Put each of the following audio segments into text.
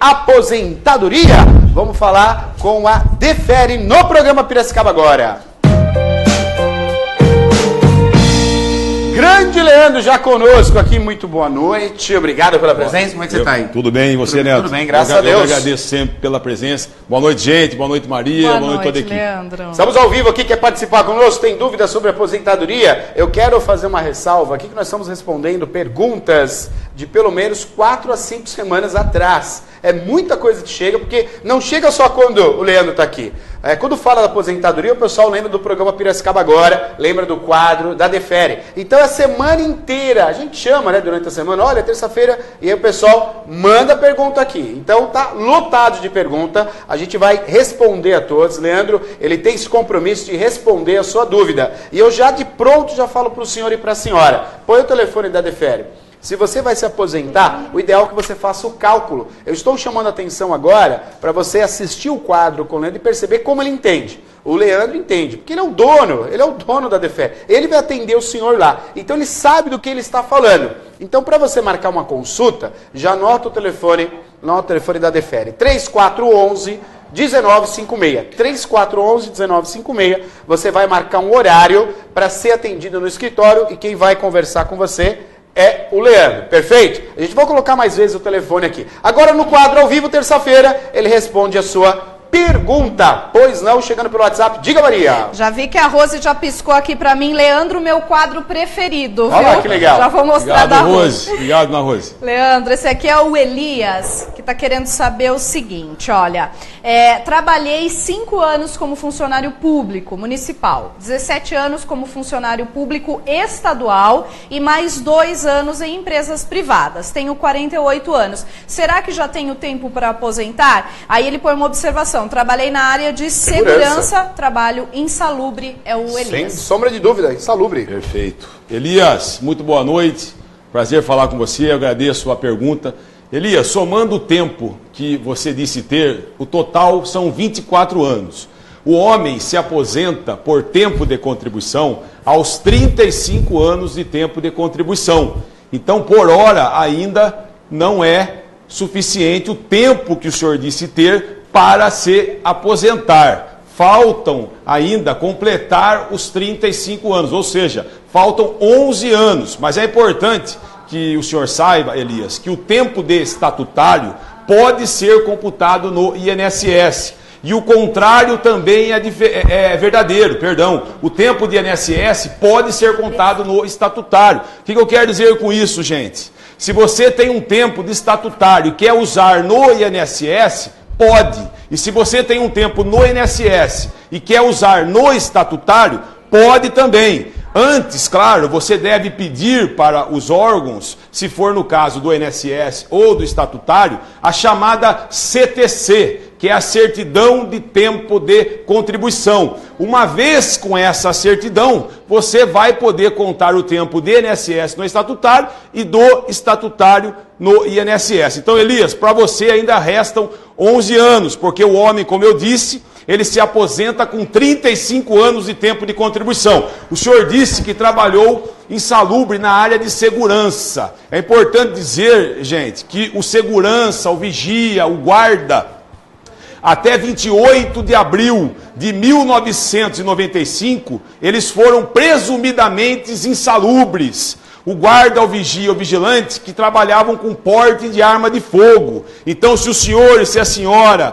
aposentadoria? Vamos falar com a Defere no programa Piracicaba agora. Grande Leandro já conosco aqui, muito boa noite, obrigado pela presença, como é que você está aí? Tudo bem, e você, Neto? Tudo bem, graças a Deus. Eu agradeço sempre pela presença. Boa noite, gente, boa noite, Maria, boa noite toda a equipe. Leandro. Estamos ao vivo aqui, quer participar conosco, tem dúvidas sobre aposentadoria? Eu quero fazer uma ressalva aqui que nós estamos respondendo perguntas de pelo menos 4 a 5 semanas atrás. É muita coisa que chega, porque não chega só quando o Leandro está aqui. Quando fala da aposentadoria, o pessoal lembra do programa Piracicaba Agora, lembra do quadro da Defere. Então, a semana inteira, a gente chama, né, durante a semana, olha, terça-feira, e aí o pessoal manda pergunta aqui. Então, tá lotado de pergunta, a gente vai responder a todos. Leandro, ele tem esse compromisso de responder a sua dúvida. E eu já de pronto já falo para o senhor e para a senhora, põe o telefone da Defere. Se você vai se aposentar, o ideal é que você faça o cálculo. Eu estou chamando a atenção agora para você assistir o quadro com o Leandro e perceber como ele entende. O Leandro entende, porque ele é o dono da Defere. Ele vai atender o senhor lá. Então ele sabe do que ele está falando. Então para você marcar uma consulta, já anota o telefone da Defere. 3411 1956. 3411 1956. Você vai marcar um horário para ser atendido no escritório e quem vai conversar com você é o Leandro, perfeito? A gente vai colocar mais vezes o telefone aqui. Agora no quadro ao vivo, terça-feira, ele responde a sua pergunta. Pois não, chegando pelo WhatsApp, diga, Maria. Já vi que a Rose já piscou aqui pra mim. Leandro, meu quadro preferido, viu? Olha que legal. Já vou mostrar da Rose. Obrigado, Ana Rose. Leandro, esse aqui é o Elias, que tá querendo saber o seguinte, olha. Trabalhei 5 anos como funcionário público municipal, 17 anos como funcionário público estadual e mais 2 anos em empresas privadas. Tenho 48 anos. Será que já tenho tempo para aposentar? Aí ele põe uma observação. Trabalhei na área de segurança, trabalho insalubre, é o Elias. Sem sombra de dúvida, insalubre. Perfeito. Elias, muito boa noite. Prazer falar com você, eu agradeço a pergunta. Elias, somando o tempo que você disse ter, o total são 24 anos. O homem se aposenta por tempo de contribuição aos 35 anos de tempo de contribuição. Então, por hora, ainda não é suficiente o tempo que o senhor disse ter para se aposentar. Faltam ainda completar os 35 anos, ou seja, faltam 11 anos. Mas é importante que o senhor saiba, Elias, que o tempo de estatutário pode ser computado no INSS. E o contrário também é verdadeiro, perdão. O tempo de INSS pode ser contado no estatutário. O que eu quero dizer com isso, gente? Se você tem um tempo de estatutário e quer usar no INSS, pode. E se você tem um tempo no INSS e quer usar no estatutário, pode também. Antes, claro, você deve pedir para os órgãos, se for no caso do INSS ou do estatutário, a chamada CTC, que é a certidão de tempo de contribuição. Uma vez com essa certidão, você vai poder contar o tempo de INSS no estatutário e do estatutário no INSS. Então, Elias, para você ainda restam 11 anos, porque o homem, como eu disse, ele se aposenta com 35 anos de tempo de contribuição. O senhor disse que trabalhou insalubre na área de segurança. É importante dizer, gente, que o segurança, o vigia, o guarda, até 28 de abril de 1995, eles foram presumidamente insalubres. O guarda, o vigia, o vigilante, que trabalhavam com porte de arma de fogo. Então, se o senhor e se a senhora,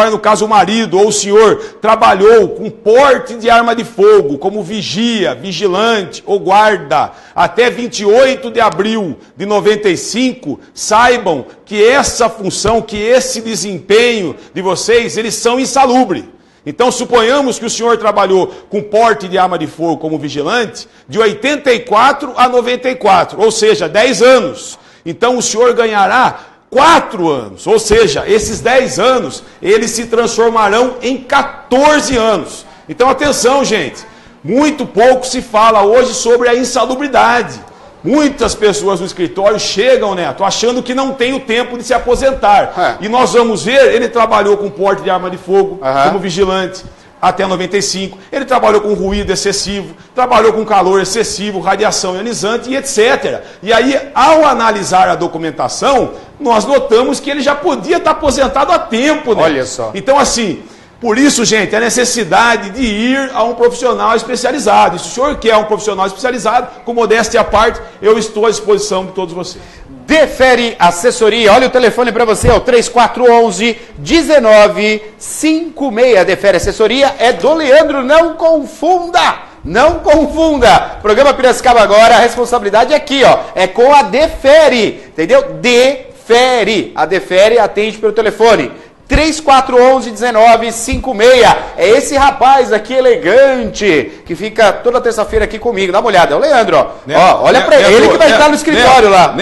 no caso o marido, ou o senhor trabalhou com porte de arma de fogo, como vigia, vigilante ou guarda, até 28 de abril de 95, saibam que essa função, que esse desempenho de vocês, eles são insalubres. Então, suponhamos que o senhor trabalhou com porte de arma de fogo como vigilante de 84 a 94, ou seja, 10 anos. Então, o senhor ganhará 4 anos, ou seja, esses 10 anos, eles se transformarão em 14 anos. Então, atenção, gente, muito pouco se fala hoje sobre a insalubridade. Muitas pessoas no escritório chegam, Neto, achando que não tem o tempo de se aposentar. E nós vamos ver, ele trabalhou com porte de arma de fogo, como vigilante, até 95. Ele trabalhou com ruído excessivo, trabalhou com calor excessivo, radiação ionizante e etc. E aí, ao analisar a documentação, nós notamos que ele já podia estar aposentado há tempo, né? Olha só. Então, assim, por isso, gente, a necessidade de ir a um profissional especializado. E se o senhor quer um profissional especializado, com modéstia à parte, eu estou à disposição de todos vocês. Defere Assessoria, olha o telefone para você, é o 3411-1956. Defere Assessoria é do Leandro, não confunda! Não confunda! Programa Piracicaba agora, a responsabilidade é aqui, ó, é com a Defere, entendeu? Defere, a Defere atende pelo telefone. 3411-1956. É esse rapaz aqui elegante que fica toda terça-feira aqui comigo. Dá uma olhada. É o Leandro, ó. Ó, olha pra ele que vai entrar no escritório lá.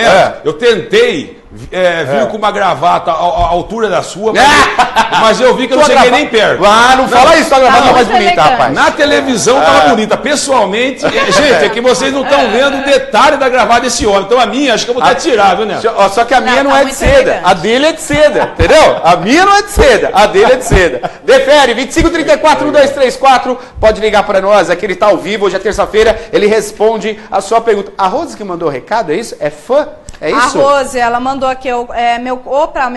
Eu tentei vir com uma gravata à altura da sua, mas eu vi que eu não cheguei nem perto. Ah, não fala isso, a gravata tá mais bonita, rapaz. Na televisão tava bonita. Pessoalmente, gente, é que vocês não estão vendo o detalhe da gravata desse homem. Então a minha, acho que eu vou até tirar, viu, né? Só que a minha não é de seda. A dele é de seda, entendeu? A minha não é de seda, a dele é de seda. Defere, 2534-1234. Pode ligar para nós, aqui ele tá ao vivo, hoje é terça-feira, ele responde a sua pergunta. A Rose que mandou o recado, é isso? É fã? É isso? A Rose, ela mandou aqui, meu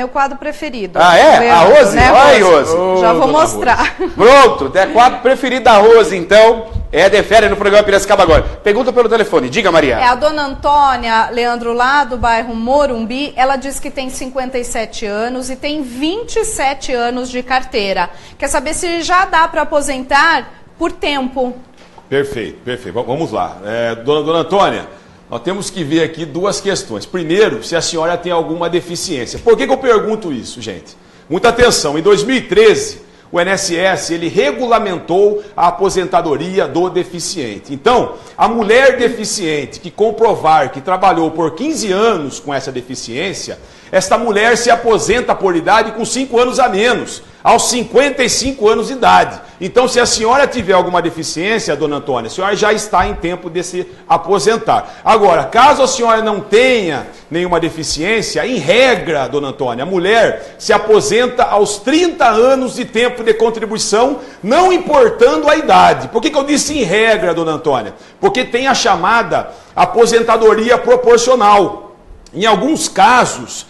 quadro preferido. Ah, é? Leandro, a Rose? né, Oi, Rose. Já vou mostrar. Pronto, é quadro preferido da Rose, então. É Defere no programa Piracicaba agora. Pergunta pelo telefone. Diga, Maria. É a dona Antônia, Leandro, lá do bairro Morumbi. Ela diz que tem 57 anos e tem 27 anos de carteira. Quer saber se já dá para aposentar por tempo. Perfeito, perfeito. Vamos lá. Dona Antônia, nós temos que ver aqui duas questões. Primeiro, se a senhora tem alguma deficiência. Por que eu pergunto isso, gente? Muita atenção. Em 2013, o INSS ele regulamentou a aposentadoria do deficiente. Então, a mulher deficiente que comprovar que trabalhou por 15 anos com essa deficiência, esta mulher se aposenta por idade com 5 anos a menos, aos 55 anos de idade. Então, se a senhora tiver alguma deficiência, dona Antônia, a senhora já está em tempo de se aposentar. Agora, caso a senhora não tenha nenhuma deficiência, em regra, dona Antônia, a mulher se aposenta aos 30 anos de tempo de contribuição, não importando a idade. Por que eu disse em regra, dona Antônia? Porque tem a chamada aposentadoria proporcional. Em alguns casos,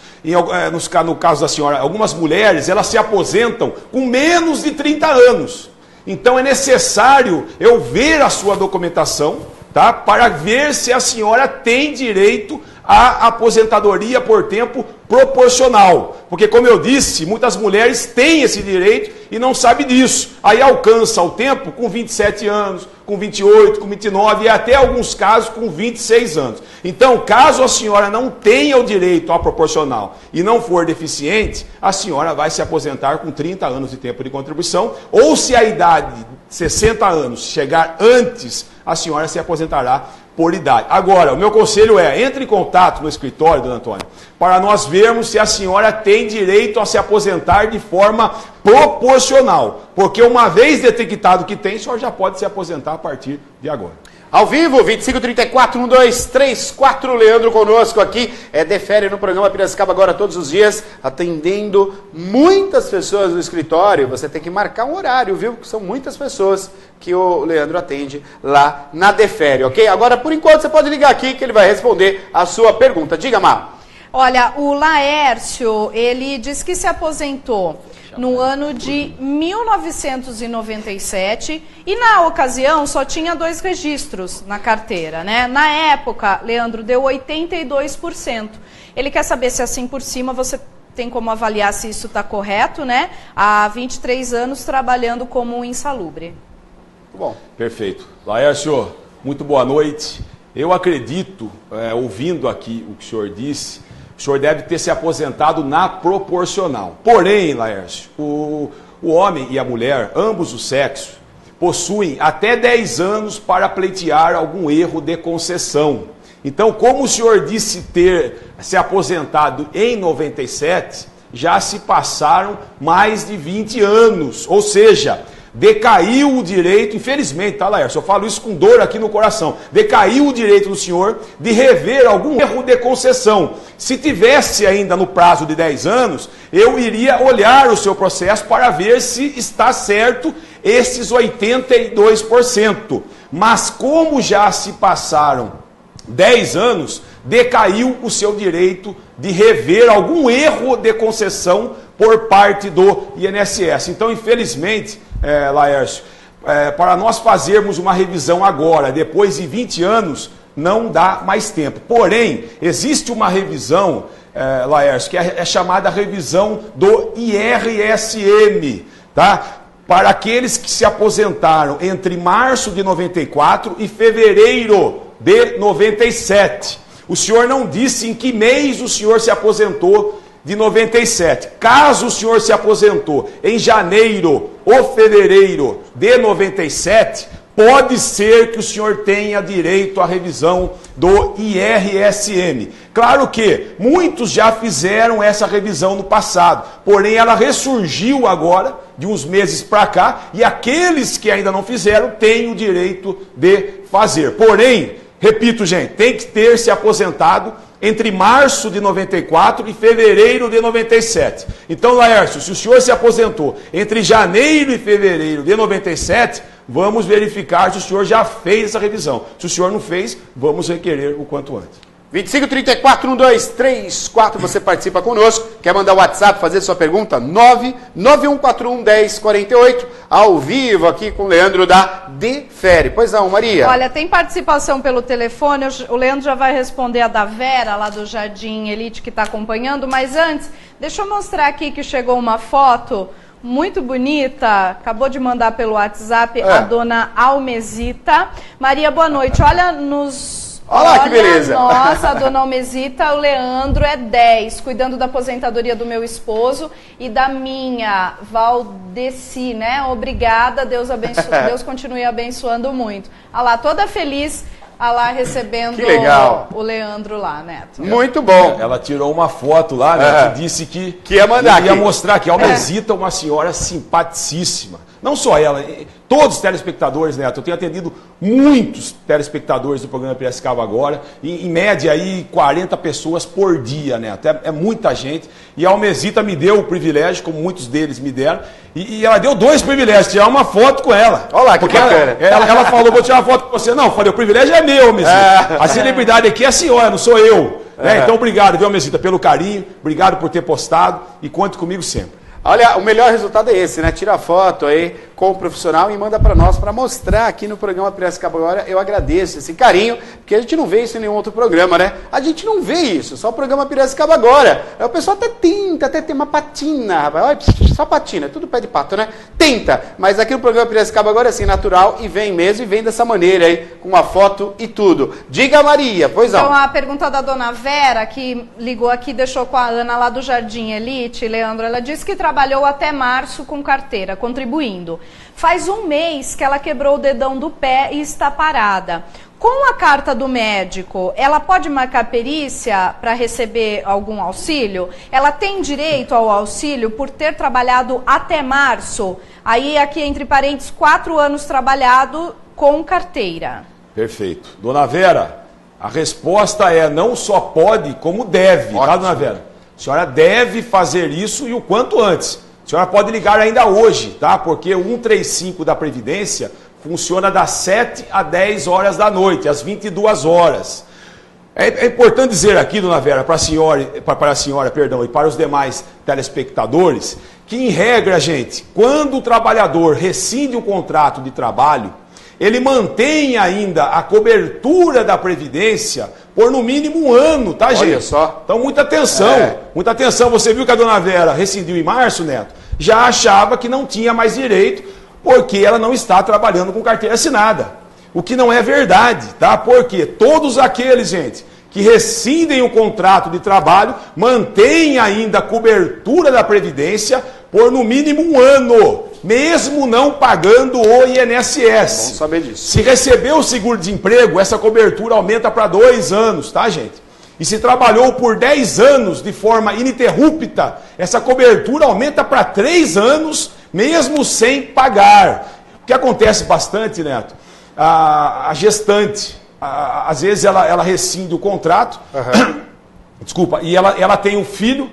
no caso da senhora, algumas mulheres, elas se aposentam com menos de 30 anos. Então é necessário eu ver a sua documentação, tá? Para ver se a senhora tem direito à aposentadoria por tempo proporcional. Porque, como eu disse, muitas mulheres têm esse direito e não sabem disso. Aí alcança o tempo com 27 anos, com 28, com 29 e até alguns casos com 26 anos. Então, caso a senhora não tenha o direito à proporcional e não for deficiente, a senhora vai se aposentar com 30 anos de tempo de contribuição, ou se a idade de 60 anos chegar antes, a senhora se aposentará por idade. Agora, o meu conselho é, entre em contato no escritório, dona Antônia, para nós vermos se a senhora tem direito a se aposentar de forma proporcional. Porque uma vez detectado que tem, a senhora já pode se aposentar a partir de agora. Ao vivo, 2534-1234, Leandro conosco aqui, Defere no programa Piracicaba agora todos os dias, atendendo muitas pessoas no escritório. Você tem que marcar um horário, viu? Porque são muitas pessoas que o Leandro atende lá na Defere, ok? Agora, por enquanto, você pode ligar aqui que ele vai responder a sua pergunta. Diga, Mar. Olha, o Laércio, ele diz que se aposentou no ano de 1997 e na ocasião só tinha 2 registros na carteira, né? Na época, Leandro, deu 82%. Ele quer saber se assim por cima você tem como avaliar se isso está correto, né? Há 23 anos trabalhando como insalubre. Bom. Perfeito. Laércio, muito boa noite. Eu acredito, ouvindo aqui o que o senhor disse, o senhor deve ter se aposentado na proporcional. Porém, Laércio, o homem e a mulher, ambos os sexos, possuem até 10 anos para pleitear algum erro de concessão. Então, como o senhor disse ter se aposentado em 97, já se passaram mais de 20 anos. Ou seja, decaiu o direito, infelizmente, tá, Laércio? Eu falo isso com dor aqui no coração. Decaiu o direito do senhor de rever algum erro de concessão. Se tivesse ainda no prazo de 10 anos, eu iria olhar o seu processo para ver se está certo esses 82%. Mas como já se passaram 10 anos, decaiu o seu direito de rever algum erro de concessão por parte do INSS. Então, infelizmente, Laércio, para nós fazermos uma revisão agora, depois de 20 anos, não dá mais tempo. Porém, existe uma revisão, Laércio, que é chamada revisão do IRSM, tá? Para aqueles que se aposentaram entre março de 94 e fevereiro de 97. O senhor não disse em que mês o senhor se aposentou de 97. Caso o senhor se aposentou em janeiro ou fevereiro de 97, pode ser que o senhor tenha direito à revisão do IRSM. Claro que muitos já fizeram essa revisão no passado, porém ela ressurgiu agora, de uns meses para cá, e aqueles que ainda não fizeram têm o direito de fazer. Porém, repito, gente, tem que ter se aposentado entre março de 94 e fevereiro de 97. Então, Laércio, se o senhor se aposentou entre janeiro e fevereiro de 97, vamos verificar se o senhor já fez essa revisão. Se o senhor não fez, vamos requerer o quanto antes. 2534-1234, você participa conosco. Quer mandar o WhatsApp, fazer sua pergunta? 99141-1048, ao vivo aqui com o Leandro da Defere. Pois não, Maria? Olha, tem participação pelo telefone, o Leandro já vai responder a da Vera, lá do Jardim Elite, que está acompanhando, mas antes, deixa eu mostrar aqui que chegou uma foto muito bonita, acabou de mandar pelo WhatsApp a dona Almesita. Maria, boa noite. Olha nos... Olha que beleza. Nossa, a dona Almesita, o Leandro é 10, cuidando da aposentadoria do meu esposo e da minha, Valdeci, né? Obrigada, Deus continue abençoando muito. Olha lá, toda feliz, lá recebendo o Leandro lá, Neto. Muito bom. Ela tirou uma foto lá, né, que disse que ia mandar ia mostrar que a Almesita é uma senhora simpaticíssima. Não só ela, todos os telespectadores, Neto. Eu tenho atendido muitos telespectadores do programa Piracicaba Agora, em média aí 40 pessoas por dia, Neto. É muita gente. E a Almesita me deu o privilégio, como muitos deles me deram, e ela deu 2 privilégios, tirar uma foto com ela. Olha lá, que bacana. Ela falou, vou tirar uma foto com você. Não, eu falei, o privilégio é meu, Almesita. A celebridade aqui é a senhora, não sou eu. Então, obrigado, viu, Almesita, pelo carinho, obrigado por ter postado e conte comigo sempre. Olha, o melhor resultado é esse, né? Tira a foto aí com o profissional e manda para nós, para mostrar aqui no programa Piracicaba Agora. Eu agradeço esse carinho, porque a gente não vê isso em nenhum outro programa, né? A gente não vê isso, só o programa Piracicaba Agora. O pessoal até tenta, até tem uma patina, rapaz. Olha, só patina, tudo pé de pato, né? Tenta, mas aqui no programa Piracicaba Agora é assim, natural, e vem mesmo, e vem dessa maneira aí, com uma foto e tudo. Diga, Maria, pois não. Então, a pergunta da dona Vera, que ligou aqui, deixou com a Ana lá do Jardim Elite, Leandro, ela disse que trabalhou até março com carteira, contribuindo. Faz um mês que ela quebrou o dedão do pé e está parada. Com a carta do médico, ela pode marcar perícia para receber algum auxílio? Ela tem direito ao auxílio por ter trabalhado até março? Aí, aqui entre parênteses, 4 anos trabalhado com carteira. Perfeito. Dona Vera, a resposta é não só pode, como deve. Tá, dona Vera? A senhora deve fazer isso e o quanto antes. A senhora pode ligar ainda hoje, tá? Porque o 135 da Previdência funciona das 7 às 10 horas da noite, às 22 horas. É importante dizer aqui, dona Vera, para a senhora, e para os demais telespectadores, que em regra, gente, quando o trabalhador rescinde um contrato de trabalho, ele mantém ainda a cobertura da Previdência por no mínimo 1 ano, tá, gente? Olha só. Então, muita atenção, muita atenção. Você viu que a dona Vera rescindiu em março, Neto? Já achava que não tinha mais direito, porque ela não está trabalhando com carteira assinada. O que não é verdade, tá? Porque todos aqueles, gente, que rescindem o contrato de trabalho, mantêm ainda a cobertura da Previdência por no mínimo 1 ano, mesmo não pagando o INSS. Vamos saber disso. Se receber o seguro-desemprego, essa cobertura aumenta para 2 anos, tá, gente? E se trabalhou por 10 anos de forma ininterrupta, essa cobertura aumenta para 3 anos, mesmo sem pagar. O que acontece bastante, Neto? A gestante, às vezes ela rescinde o contrato, desculpa, e ela tem um filho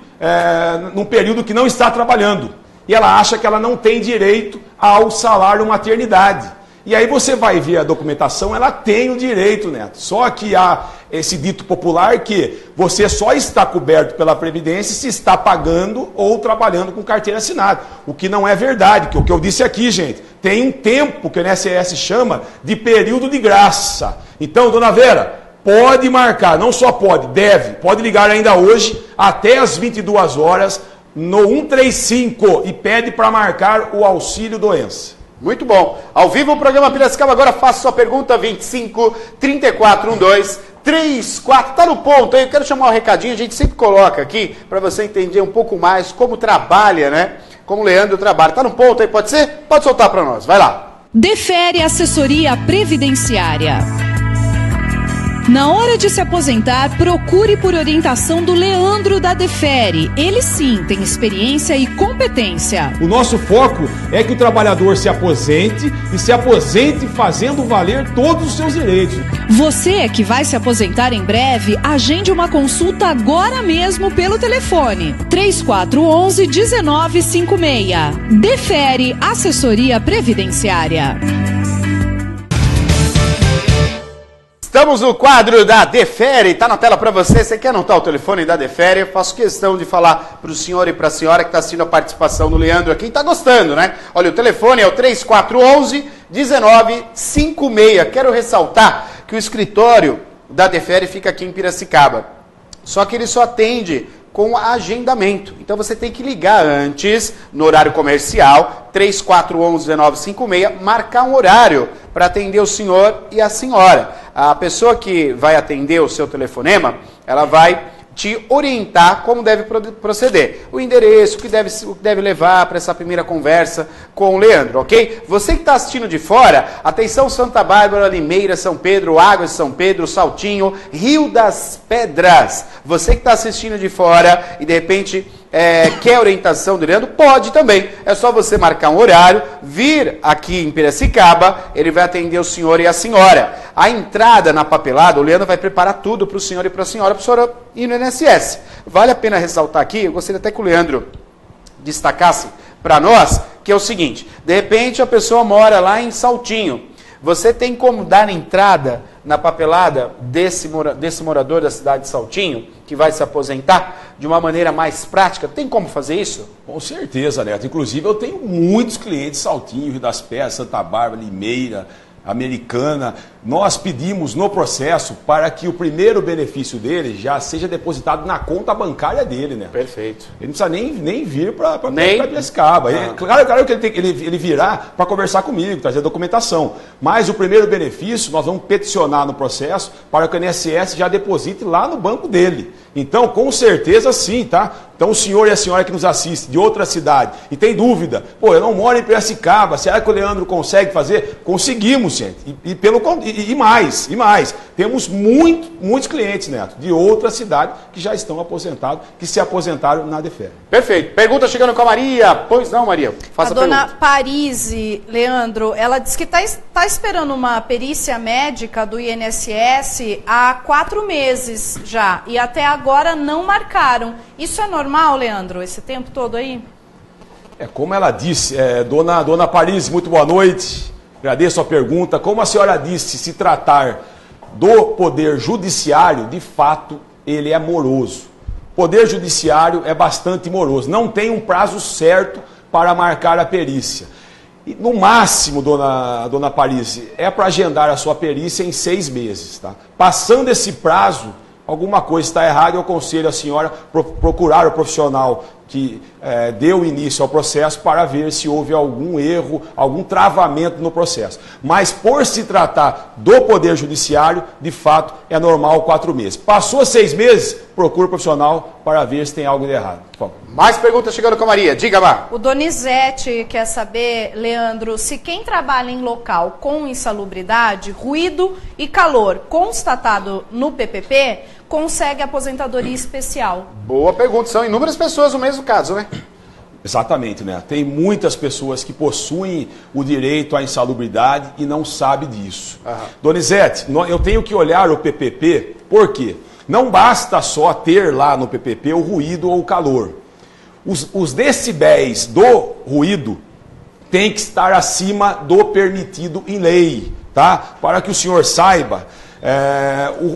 num período que não está trabalhando. E ela acha que ela não tem direito ao salário maternidade. E aí você vai ver a documentação, ela tem o direito, Neto. Só que há esse dito popular que você só está coberto pela Previdência se está pagando ou trabalhando com carteira assinada. O que não é verdade, que o que eu disse aqui, gente, tem um tempo que o INSS chama de período de graça. Então, dona Vera, pode marcar, não só pode ligar ainda hoje até às 22 horas no 135 e pede para marcar o auxílio doença. Muito bom. Ao vivo o programa Piracicaba, agora faça sua pergunta, 25 34 12 34. Tá no ponto aí, eu quero chamar um recadinho, a gente sempre coloca aqui para você entender um pouco mais como trabalha, né? Como o Leandro trabalha. Tá no ponto aí, pode ser? Pode soltar para nós, vai lá. Defere Assessoria Previdenciária. Na hora de se aposentar, procure por orientação do Leandro da Defere. Ele sim tem experiência e competência. O nosso foco é que o trabalhador se aposente e se aposente fazendo valer todos os seus direitos. Você que vai se aposentar em breve, agende uma consulta agora mesmo pelo telefone 3411-1956. Defere Assessoria Previdenciária. Estamos no quadro da Defere, está na tela para você. Você quer anotar o telefone da Defere? Eu faço questão de falar para o senhor e para a senhora que está assistindo a participação do Leandro aqui. Está gostando, né? Olha, o telefone é o 3411-1956. Quero ressaltar que o escritório da Defere fica aqui em Piracicaba. Só que ele só atende com agendamento. Então você tem que ligar antes, no horário comercial, 3411-1956, marcar um horário para atender o senhor e a senhora. A pessoa que vai atender o seu telefonema, ela vai te orientar como deve proceder. O endereço, o que deve levar para essa primeira conversa com o Leandro, ok? Você que está assistindo de fora, atenção Santa Bárbara, Limeira, São Pedro, Águas de São Pedro, Saltinho, Rio das Pedras. Você que está assistindo de fora e de repente quer orientação do Leandro, pode também. É só você marcar um horário, vir aqui em Piracicaba, ele vai atender o senhor e a senhora. A entrada na papelada, o Leandro vai preparar tudo para o senhor e para a senhora ir no INSS. Vale a pena ressaltar aqui, eu gostaria até que o Leandro destacasse para nós, que é o seguinte, de repente a pessoa mora lá em Saltinho, você tem como dar entrada na papelada desse morador da cidade de Saltinho, que vai se aposentar, de uma maneira mais prática? Tem como fazer isso? Com certeza, Neto. Inclusive, eu tenho muitos clientes, Saltinho, Rio das Pedras, Santa Bárbara, Limeira, Americana. Nós pedimos no processo para que o primeiro benefício dele já seja depositado na conta bancária dele, né? Perfeito. Ele não precisa nem vir para Piracicaba. Claro que ele virá para conversar comigo, trazer documentação. Mas o primeiro benefício nós vamos peticionar no processo para que o INSS já deposite lá no banco dele. Então, com certeza sim, tá? Então, o senhor e a senhora que nos assiste de outra cidade e tem dúvida, eu não moro em Piracicaba, será que o Leandro consegue fazer? Conseguimos, gente. E mais. Temos muitos clientes, Neto, de outra cidade que já estão aposentados, que se aposentaram na Defere. Perfeito. Pergunta chegando com a Maria. Pois não, Maria. Faça a pergunta. A dona Parise, Leandro, ela disse que está esperando uma perícia médica do INSS há 4 meses já. E até agora não marcaram. Isso é normal, Leandro, esse tempo todo aí? Como ela disse, dona Parise, muito boa noite. Agradeço a pergunta. Como a senhora disse, se tratar do Poder Judiciário, de fato, ele é moroso. O Poder Judiciário é bastante moroso. Não tem um prazo certo para marcar a perícia. E, no máximo, dona Parise, é para agendar a sua perícia em 6 meses. Tá? Passando esse prazo, alguma coisa está errada, eu aconselho a senhora procurar o profissional que deu início ao processo para ver se houve algum erro, algum travamento no processo. Mas por se tratar do Poder Judiciário, de fato, é normal 4 meses. Passou 6 meses, procure o profissional para ver se tem algo de errado. Por favor. Mais perguntas chegando com a Maria. Diga, Mar. O Donizete quer saber, Leandro, se quem trabalha em local com insalubridade, ruído e calor constatado no PPP, consegue aposentadoria especial? Boa pergunta. São inúmeras pessoas no mesmo caso, né? Exatamente, né? Tem muitas pessoas que possuem o direito à insalubridade e não sabem disso. Donizete, eu tenho que olhar o PPP, por quê? Não basta só ter lá no PPP o ruído ou o calor. Os decibéis do ruído tem que estar acima do permitido em lei, tá? Para que o senhor saiba,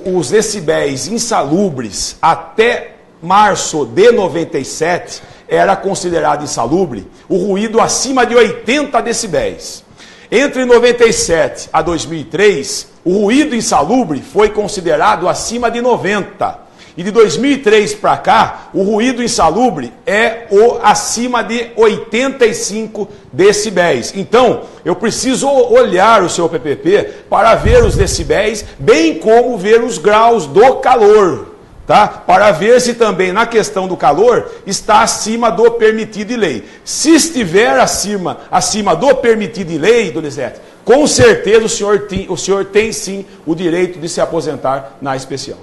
os decibéis insalubres até março de 97 era considerado insalubre o ruído acima de 80 decibéis. Entre 97 a 2003, o ruído insalubre foi considerado acima de 90. E de 2003 para cá, o ruído insalubre é acima de 85 decibéis. Então, eu preciso olhar o seu PPP para ver os decibéis, bem como ver os graus do calor, tá? Para ver se também na questão do calor está acima do permitido em lei. Se estiver acima do permitido em lei, Donizete, com certeza o senhor tem sim o direito de se aposentar na especial.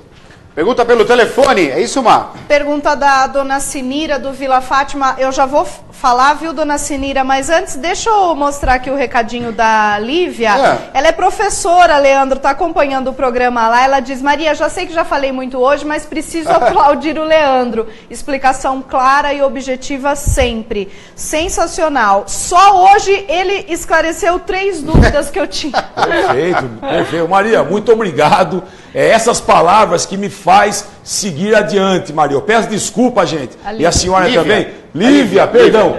Pergunta pelo telefone, é isso, Mar? Pergunta da dona Sinira, do Vila Fátima. Eu já vou falar, viu, dona Sinira? Mas antes, deixa eu mostrar aqui o recadinho da Lívia. Ela é professora, Leandro, está acompanhando o programa lá. Ela diz, Maria, já sei que já falei muito hoje, mas preciso aplaudir o Leandro. Explicação clara e objetiva sempre. Sensacional. Só hoje ele esclareceu 3 dúvidas que eu tinha. Perfeito, perfeito. Maria, muito obrigado. Essas palavras que me faz seguir adiante, Maria. Eu peço desculpa, gente. E a senhora Lívia. Também. Lívia, perdão.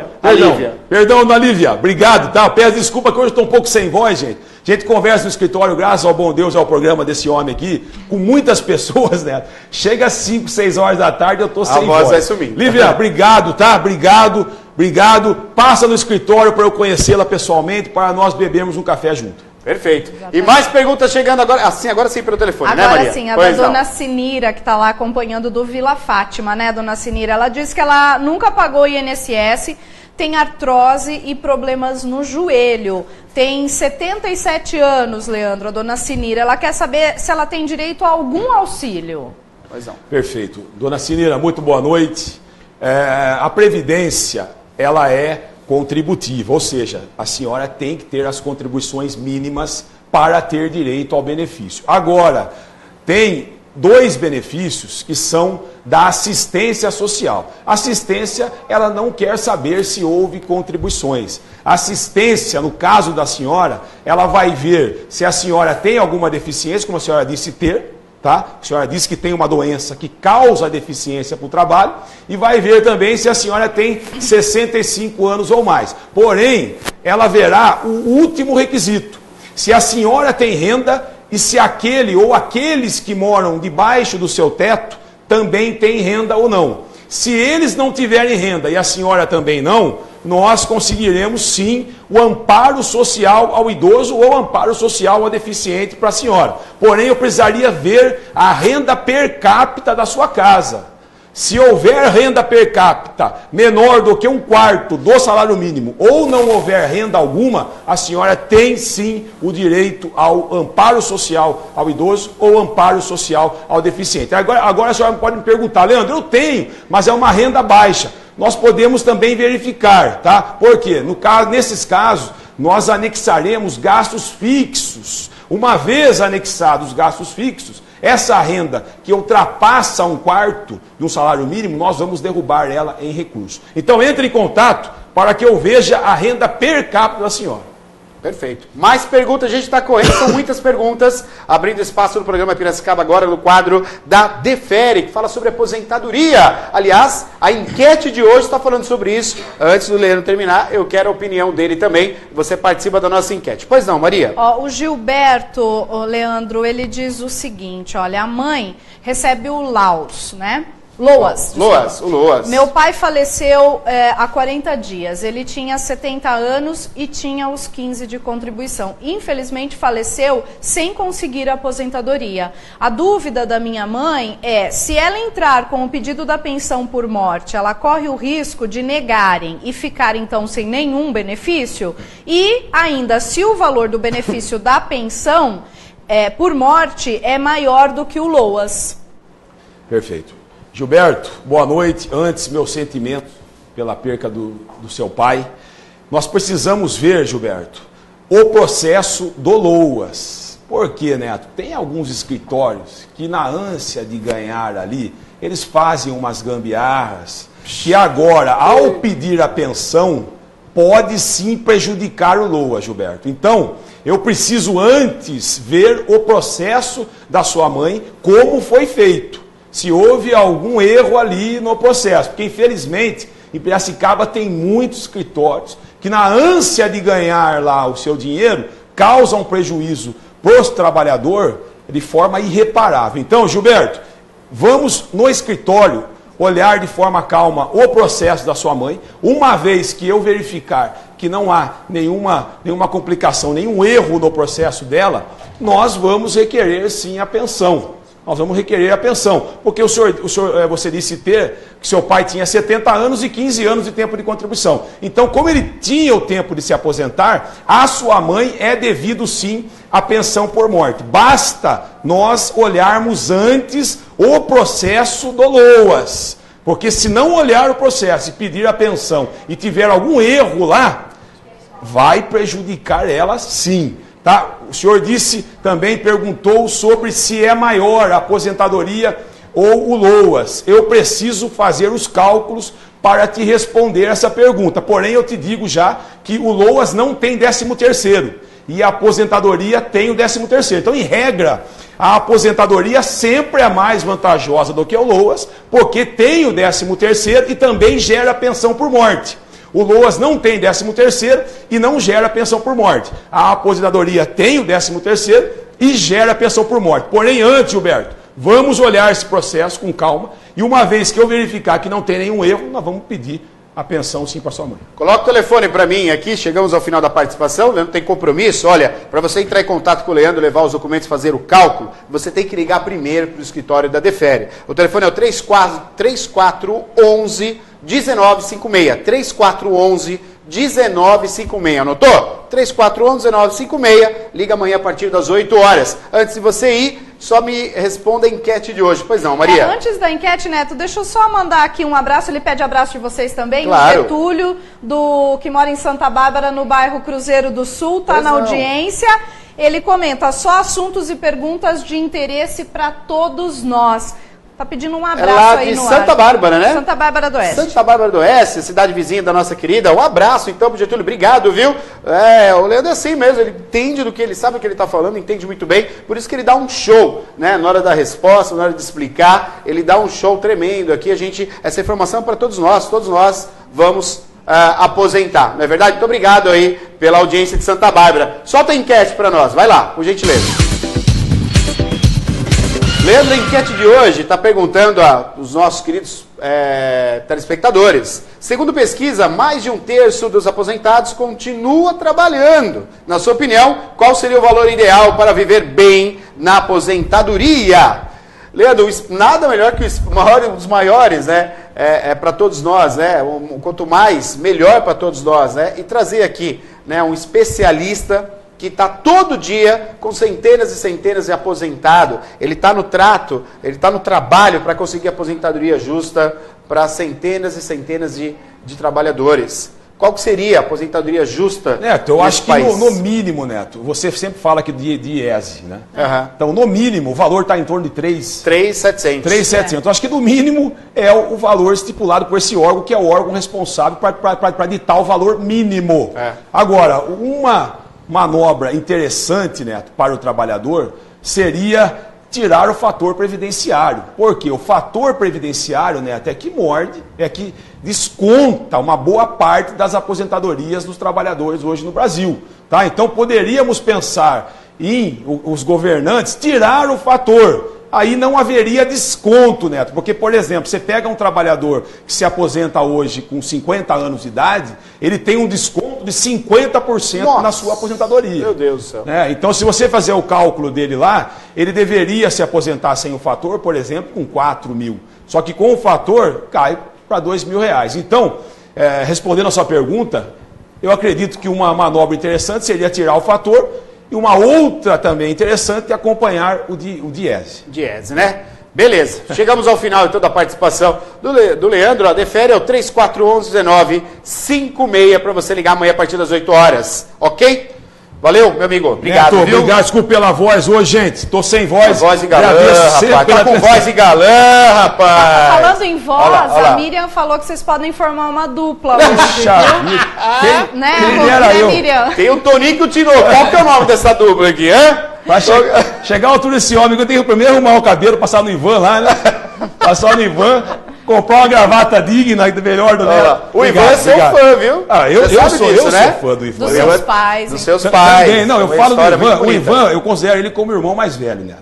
Perdão, dona Lívia. Obrigado, tá? Eu peço desculpa que hoje eu estou um pouco sem voz, gente. A gente conversa no escritório, graças ao bom Deus, ao programa desse homem aqui, com muitas pessoas, né? Chega às 5, 6 horas da tarde, eu estou sem voz. A voz vai sumir. Lívia, obrigado, tá? Obrigado. Passa no escritório para eu conhecê-la pessoalmente, para nós bebermos um café junto. Perfeito. Exatamente. E mais perguntas chegando agora. Agora sim pelo telefone, agora, né, Maria? Agora sim, a da dona Sinira, que está lá acompanhando do Vila Fátima, né, dona Sinira? Ela disse que ela nunca pagou INSS, tem artrose e problemas no joelho. Tem 77 anos, Leandro, a dona Sinira. Ela quer saber se ela tem direito a algum auxílio. Pois não. Perfeito. Dona Sinira, muito boa noite. A Previdência, ela é contributiva, ou seja, a senhora tem que ter as contribuições mínimas para ter direito ao benefício. Agora, tem 2 benefícios que são da assistência social. Assistência, ela não quer saber se houve contribuições. Assistência, no caso da senhora, ela vai ver se a senhora tem alguma deficiência, como a senhora disse ter, tá? A senhora disse que tem uma doença que causa deficiência para o trabalho e vai ver também se a senhora tem 65 anos ou mais. Porém, ela verá o último requisito. Se a senhora tem renda e se aquele ou aqueles que moram debaixo do seu teto também têm renda ou não. Se eles não tiverem renda e a senhora também não, nós conseguiremos sim o amparo social ao idoso ou o amparo social ao deficiente para a senhora. Porém, eu precisaria ver a renda per capita da sua casa. Se houver renda per capita menor do que 1/4 do salário mínimo ou não houver renda alguma, a senhora tem sim o direito ao amparo social ao idoso ou amparo social ao deficiente. Agora a senhora pode me perguntar, Leandro, eu tenho, mas é uma renda baixa. Nós podemos também verificar, tá? Porque nesses casos, nós anexaremos gastos fixos. Uma vez anexados os gastos fixos, essa renda que ultrapassa 1/4 do salário mínimo, nós vamos derrubar ela em recurso. Então entre em contato para que eu veja a renda per capita da senhora. Perfeito. Mais perguntas, a gente está correndo, são muitas perguntas, abrindo espaço no programa Piracicaba agora, no quadro da Defere, que fala sobre aposentadoria. Aliás, a enquete de hoje está falando sobre isso. Antes do Leandro terminar, eu quero a opinião dele também. Você participa da nossa enquete. Pois não, Maria? O Gilberto, Leandro, ele diz o seguinte, olha, a mãe recebe o LAUS, né? Loas. Meu pai faleceu há 40 dias. Ele tinha 70 anos e tinha os 15 de contribuição. Infelizmente faleceu sem conseguir a aposentadoria. A dúvida da minha mãe é, se ela entrar com o pedido da pensão por morte, ela corre o risco de negarem e ficar então sem nenhum benefício? E ainda, se o valor do benefício da pensão por morte é maior do que o LOAS? Perfeito. Gilberto, boa noite. Antes, meus sentimentos pela perca do seu pai. Nós precisamos ver, Gilberto, o processo do LOAS. Por quê, Neto? Tem alguns escritórios que, na ânsia de ganhar ali, eles fazem umas gambiarras que agora, ao pedir a pensão pode sim prejudicar o LOAS, Gilberto. Então, eu preciso antes ver o processo da sua mãe, como foi feito. Se houve algum erro ali no processo. Porque, infelizmente, em Piracicaba tem muitos escritórios que, na ânsia de ganhar lá o seu dinheiro, causam prejuízo para o trabalhador de forma irreparável. Então, Gilberto, vamos no escritório olhar de forma calma o processo da sua mãe. Uma vez que eu verificar que não há nenhuma complicação, nenhum erro no processo dela, nós vamos requerer sim a pensão. Nós vamos requerer a pensão, porque você disse que seu pai tinha 70 anos e 15 anos de tempo de contribuição. Então, como ele tinha o tempo de se aposentar, a sua mãe é devido sim a pensão por morte. Basta nós olharmos antes o processo do LOAS, porque se não olhar o processo e pedir a pensão e tiver algum erro lá, vai prejudicar ela sim. Tá? O senhor perguntou sobre se é maior a aposentadoria ou o LOAS. Eu preciso fazer os cálculos para te responder essa pergunta. Porém, eu te digo já que o LOAS não tem 13º e a aposentadoria tem o 13º. Então, em regra, a aposentadoria sempre é mais vantajosa do que o LOAS, porque tem o 13º e também gera pensão por morte. O LOAS não tem 13º e não gera pensão por morte. A aposentadoria tem o 13º e gera pensão por morte. Porém, antes, Gilberto, vamos olhar esse processo com calma e uma vez que eu verificar que não tem nenhum erro, nós vamos pedir a pensão sim para sua mãe. Coloca o telefone para mim aqui, chegamos ao final da participação, Leandro tem compromisso. Olha, para você entrar em contato com o Leandro, levar os documentos, fazer o cálculo, você tem que ligar primeiro para o escritório da Defere. O telefone é o 3411 1956, 3411 1956, anotou? 3411 1956, liga amanhã a partir das 8 horas. Antes de você ir, só me responda a enquete de hoje. Pois não, Maria? Antes da enquete, Neto, deixa eu só mandar aqui um abraço, ele pede abraço de vocês também. Claro. O Getúlio, que mora em Santa Bárbara, no bairro Cruzeiro do Sul, está na audiência. Ele comenta, só assuntos e perguntas de interesse para todos nós. Tá pedindo um abraço aí no ar. Santa Bárbara, né? Santa Bárbara do Oeste. Santa Bárbara do Oeste, cidade vizinha da nossa querida. Um abraço, então, pro Getúlio. Obrigado, viu? O Leandro é assim mesmo, ele entende do que ele sabe o que ele está falando, entende muito bem. Por isso que ele dá um show, né? Na hora da resposta, na hora de explicar, ele dá um show tremendo aqui. Essa informação é para todos nós vamos aposentar, não é verdade? Muito obrigado aí pela audiência de Santa Bárbara. Solta a enquete para nós, vai lá, por gentileza. Leandro, a enquete de hoje está perguntando aos nossos queridos telespectadores. Segundo pesquisa, mais de 1/3 dos aposentados continua trabalhando. Na sua opinião, qual seria o valor ideal para viver bem na aposentadoria? Leandro, nada melhor que um dos maiores, né? Para todos nós, né? Quanto mais, melhor para todos nós, né? E trazer aqui, né, um especialista que está todo dia com centenas e centenas de aposentados. Ele está no trabalho para conseguir aposentadoria justa para centenas e centenas de trabalhadores. Qual que seria a aposentadoria justa? Neto, eu acho que no mínimo, Neto, você sempre fala aqui de IES, né? Uhum. Então, no mínimo, o valor está em torno de 3.700. 3.700. Eu acho que no mínimo é o valor estipulado por esse órgão, que é o órgão responsável para ditar o valor mínimo. Agora, uma manobra interessante, Neto, para o trabalhador seria tirar o fator previdenciário. Porque o fator previdenciário, Neto, é que morde, é que desconta uma boa parte das aposentadorias dos trabalhadores hoje no Brasil. Tá? Então poderíamos pensar em os governantes tirar o fator. Aí não haveria desconto, Neto, porque, por exemplo, você pega um trabalhador que se aposenta hoje com 50 anos de idade, ele tem um desconto de 50% na sua aposentadoria. Meu Deus do céu. Então, se você fazer o cálculo dele lá, ele deveria se aposentar sem o fator, por exemplo, com 4 mil. Só que com o fator, cai para 2 mil reais. Então, respondendo a sua pergunta, eu acredito que uma manobra interessante seria tirar o fator. E uma outra também interessante é acompanhar o DIESE. DIESE, né? Beleza. Chegamos ao final, então, da participação do Leandro. A Defere é o 3411-1956 para você ligar amanhã a partir das 8 horas. Ok? Valeu, meu amigo. Obrigado, Neto, viu? obrigado, desculpa pela voz hoje, gente. Tô sem voz. Voz de galã, Agradeço sempre rapaz. Tá com voz de galã, rapaz. Falando em voz, Olha lá. a Miriam falou que vocês podem formar uma dupla. Puxa vida. Né? Quem era eu? Miriam? Tem o Toninho e o Tino. Qual que é o nome dessa dupla aqui, hã? Vai chegar a altura desse homem que eu tenho que primeiro arrumar o cabelo, passar no Ivan lá, né? Passar no Ivan, comprar uma gravata digna, melhor do Neto. O Ivan é seu fã, viu? Eu Você sou sabe disso, né? fã do Ivan. Dos seus pais. Dos seus Também, pais. não, eu Uma falo do história Ivan. muito O bonita. Ivan, eu considero ele como irmão mais velho, né?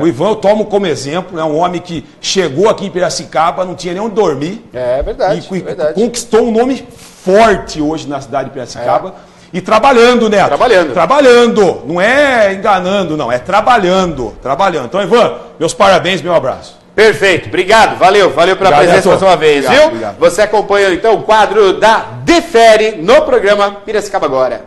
O Ivan eu tomo como exemplo, é um homem que chegou aqui em Piracicaba, não tinha nem onde dormir. É verdade, E verdade. conquistou um nome forte hoje na cidade de Piracicaba. E trabalhando, né? Trabalhando. Trabalhando. Não é enganando, não. É trabalhando. Trabalhando. Então, Ivan, meus parabéns, meu abraço. Perfeito, obrigado, valeu pela Obrigado, presença Neto. mais uma vez, Obrigado, viu? obrigado. Você acompanha então o quadro da Defere no programa Piracicaba Agora.